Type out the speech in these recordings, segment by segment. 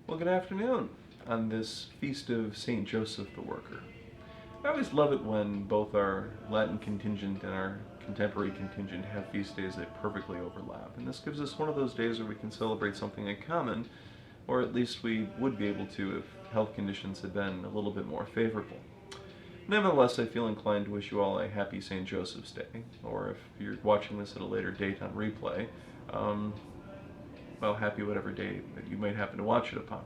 Well, good afternoon on this feast of St. Joseph the Worker. I always love it when both our Latin contingent and our contemporary contingent have feast days that perfectly overlap. And this gives us one of those days where we can celebrate something in common, or at least we would be able to if health conditions had been a little bit more favorable. Nevertheless, I feel inclined to wish you all a happy St. Joseph's Day, or if you're watching this at a later date on replay, um, well, happy whatever day that you might happen to watch it upon.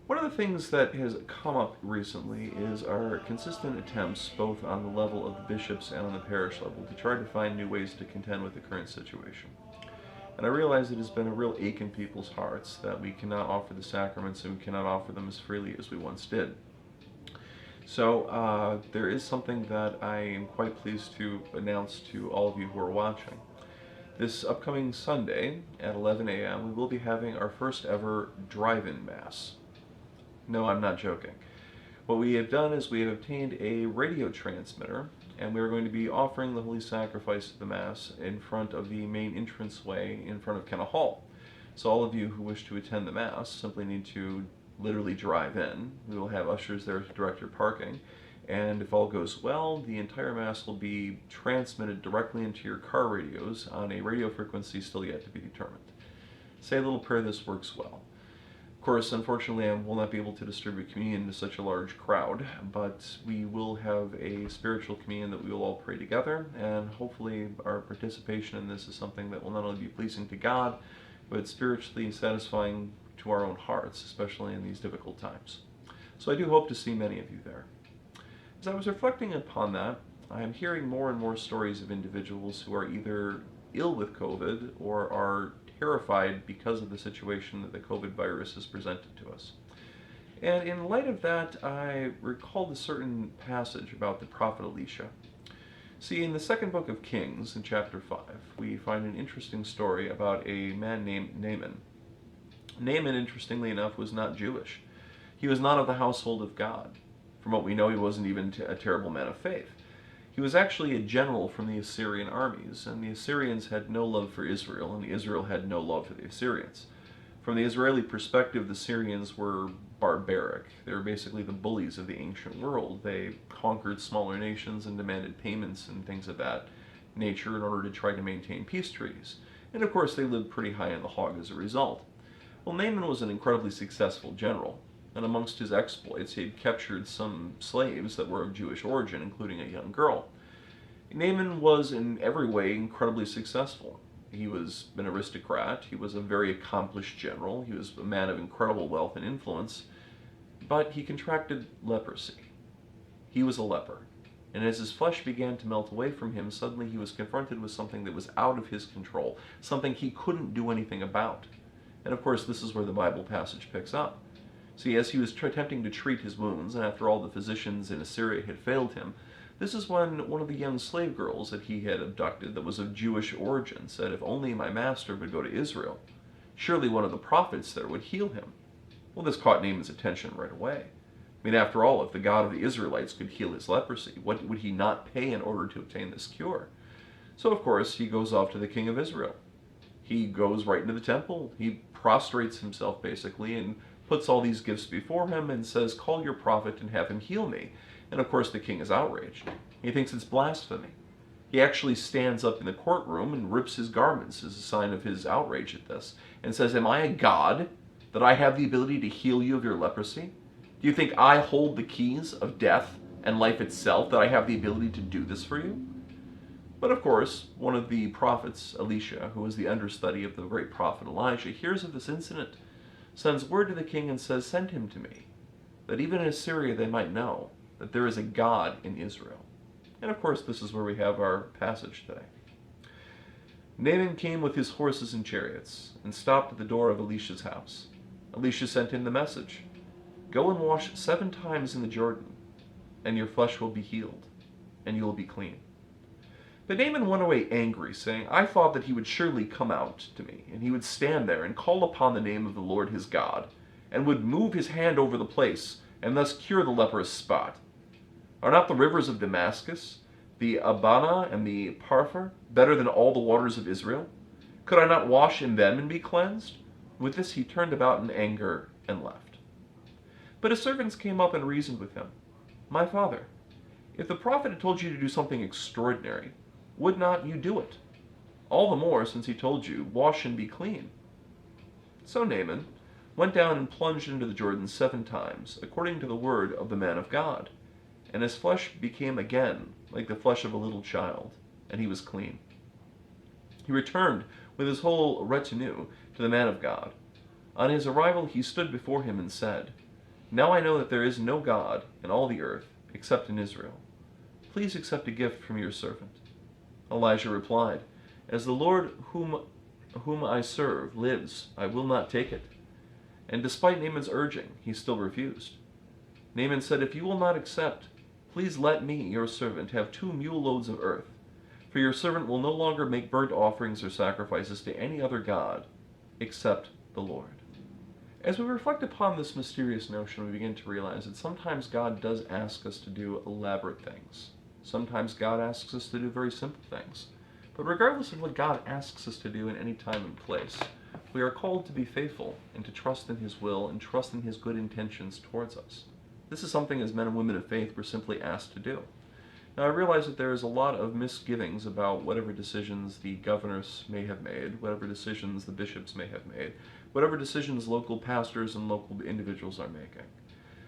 One of the things that has come up recently is our consistent attempts, both on the level of the bishops and on the parish level, to try to find new ways to contend with the current situation. And I realize it has been a real ache in people's hearts that we cannot offer the sacraments and we cannot offer them as freely as we once did. So there is something that I am quite pleased to announce to all of you who are watching. This upcoming Sunday at 11 a.m. we will be having our first ever drive-in Mass. No, I'm not joking. What we have done is we have obtained a radio transmitter, and we are going to be offering the Holy Sacrifice of the Mass in front of the main entranceway in front of Kenna Hall. So all of you who wish to attend the Mass simply need to literally drive in. We will have ushers there to direct your parking, and if all goes well, the entire Mass will be transmitted directly into your car radios on a radio frequency still yet to be determined. Say a little prayer this works well. Of course, unfortunately, I will not be able to distribute communion to such a large crowd, but we will have a spiritual communion that we will all pray together, and hopefully our participation in this is something that will not only be pleasing to God, but spiritually satisfying to our own hearts, especially in these difficult times. So I do hope to see many of you there. As I was reflecting upon that, I am hearing more and more stories of individuals who are either ill with COVID or are terrified because of the situation that the COVID virus has presented to us. And in light of that, I recalled a certain passage about the prophet Elisha. See, in the second book of Kings, in chapter 5, we find an interesting story about a man named Naaman. Naaman, interestingly enough, was not Jewish. He was not of the household of God. From what we know, he wasn't even a terrible man of faith. He was actually a general from the Assyrian armies, and the Assyrians had no love for Israel, and Israel had no love for the Assyrians. From the Israeli perspective, the Syrians were barbaric. They were basically the bullies of the ancient world. They conquered smaller nations and demanded payments and things of that nature in order to try to maintain peace treaties. And of course, they lived pretty high on the hog as a result. Well, Naaman was an incredibly successful general, and amongst his exploits, he had captured some slaves that were of Jewish origin, including a young girl. Naaman was in every way incredibly successful. He was an aristocrat, he was a very accomplished general, he was a man of incredible wealth and influence, but he contracted leprosy. He was a leper, and as his flesh began to melt away from him, suddenly he was confronted with something that was out of his control, something he couldn't do anything about. And of course, this is where the Bible passage picks up. See, as he was attempting to treat his wounds, and after all the physicians in Assyria had failed him, this is when one of the young slave girls that he had abducted that was of Jewish origin said, "If only my master would go to Israel, surely one of the prophets there would heal him." Well, this caught Naaman's attention right away. I mean, after all, if the God of the Israelites could heal his leprosy, what would he not pay in order to obtain this cure? So, of course, he goes off to the king of Israel. He goes right into the temple. He prostrates himself, basically, and puts all these gifts before him and says, "Call your prophet and have him heal me." And of course the king is outraged. He thinks it's blasphemy. He actually stands up in the courtroom and rips his garments as a sign of his outrage at this and says, "Am I a god that I have the ability to heal you of your leprosy? Do you think I hold the keys of death and life itself, that I have the ability to do this for you?" But of course, one of the prophets, Elisha, who was the understudy of the great prophet Elijah, hears of this incident, sends word to the king and says, "Send him to me, that even in Assyria they might know that there is a God in Israel." And of course, this is where we have our passage today. Naaman came with his horses and chariots and stopped at the door of Elisha's house. Elisha sent him the message, "Go and wash 7 times in the Jordan, and your flesh will be healed, and you will be clean." But Naaman went away angry, saying, "I thought that he would surely come out to me, and he would stand there and call upon the name of the Lord his God, and would move his hand over the place, and thus cure the leprous spot. Are not the rivers of Damascus, the Abana and the Parthar, better than all the waters of Israel? Could I not wash in them and be cleansed? With this he turned about in anger and left. But his servants came up and reasoned with him. My father, if the prophet had told you to do something extraordinary, would not you do it? All the more since he told you, wash and be clean. So Naaman went down and plunged into the Jordan 7 times, according to the word of the man of God. And his flesh became again like the flesh of a little child, and he was clean. He returned with his whole retinue to the man of God. On his arrival he stood before him and said, Now I know that there is no God in all the earth except in Israel. Please accept a gift from your servant. Elijah replied, As the Lord whom I serve lives, I will not take it. And despite Naaman's urging, he still refused. Naaman said, If you will not accept, please let me, your servant, have 2 mule loads of earth, for your servant will no longer make burnt offerings or sacrifices to any other god except the Lord. As we reflect upon this mysterious notion, we begin to realize that sometimes God does ask us to do elaborate things. Sometimes God asks us to do very simple things. But regardless of what God asks us to do in any time and place, we are called to be faithful and to trust in His will and trust in His good intentions towards us. This is something as men and women of faith we're simply asked to do. Now I realize that there is a lot of misgivings about whatever decisions the governors may have made, whatever decisions the bishops may have made, whatever decisions local pastors and local individuals are making.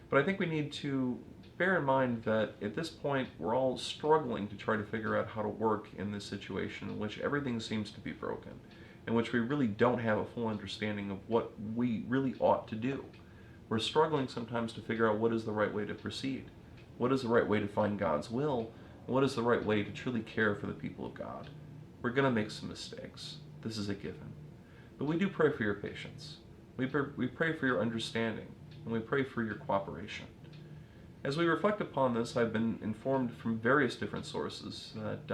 But I think we need to bear in mind that at this point we're all struggling to try to figure out how to work in this situation in which everything seems to be broken, in which we really don't have a full understanding of what we really ought to do. We're struggling sometimes to figure out what is the right way to proceed, what is the right way to find God's will, and what is the right way to truly care for the people of God. We're going to make some mistakes. This is a given. But we do pray for your patience. We pray for your understanding, and we pray for your cooperation. As we reflect upon this, I've been informed from various different sources that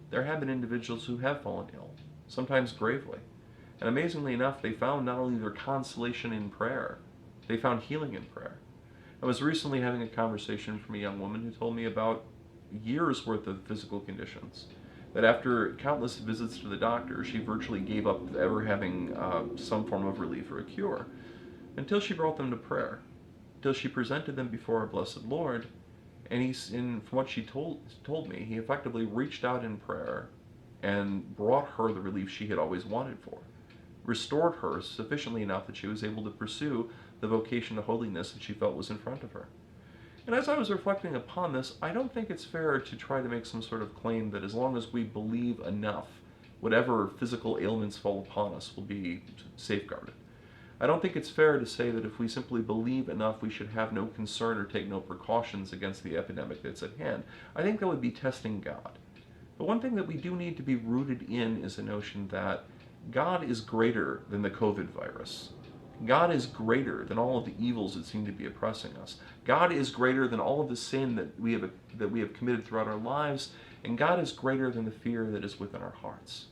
there have been individuals who have fallen ill, sometimes gravely. And amazingly enough, they found not only their consolation in prayer, they found healing in prayer. I was recently having a conversation from a young woman who told me about years worth of physical conditions, that after countless visits to the doctor, she virtually gave up ever having some form of relief or a cure, until she brought them to prayer, until she presented them before our blessed Lord, and from what she told me, he effectively reached out in prayer and brought her the relief she had always wanted for, restored her sufficiently enough that she was able to pursue the vocation to holiness that she felt was in front of her. And as I was reflecting upon this, I don't think it's fair to try to make some sort of claim that as long as we believe enough, whatever physical ailments fall upon us will be safeguarded. I don't think it's fair to say that if we simply believe enough, we should have no concern or take no precautions against the epidemic that's at hand. I think that would be testing God. But one thing that we do need to be rooted in is the notion that God is greater than the COVID virus. God is greater than all of the evils that seem to be oppressing us. God is greater than all of the sin that we have committed throughout our lives, and God is greater than the fear that is within our hearts.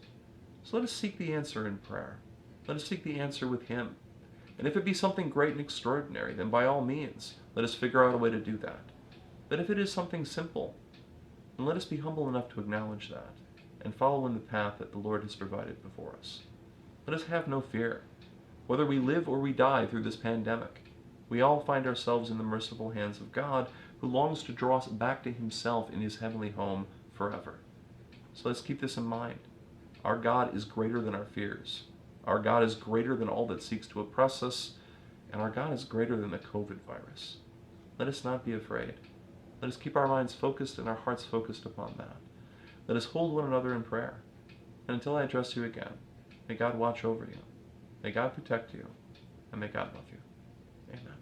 So let us seek the answer in prayer. Let us seek the answer with Him. And if it be something great and extraordinary, then by all means, let us figure out a way to do that. But if it is something simple, then let us be humble enough to acknowledge that and follow in the path that the Lord has provided before us. Let us have no fear. Whether we live or we die through this pandemic, we all find ourselves in the merciful hands of God, who longs to draw us back to Himself in His heavenly home forever. So let's keep this in mind. Our God is greater than our fears. Our God is greater than all that seeks to oppress us, and our God is greater than the COVID virus. Let us not be afraid. Let us keep our minds focused and our hearts focused upon that. Let us hold one another in prayer. And until I address you again, may God watch over you. May God protect you, and may God love you. Amen.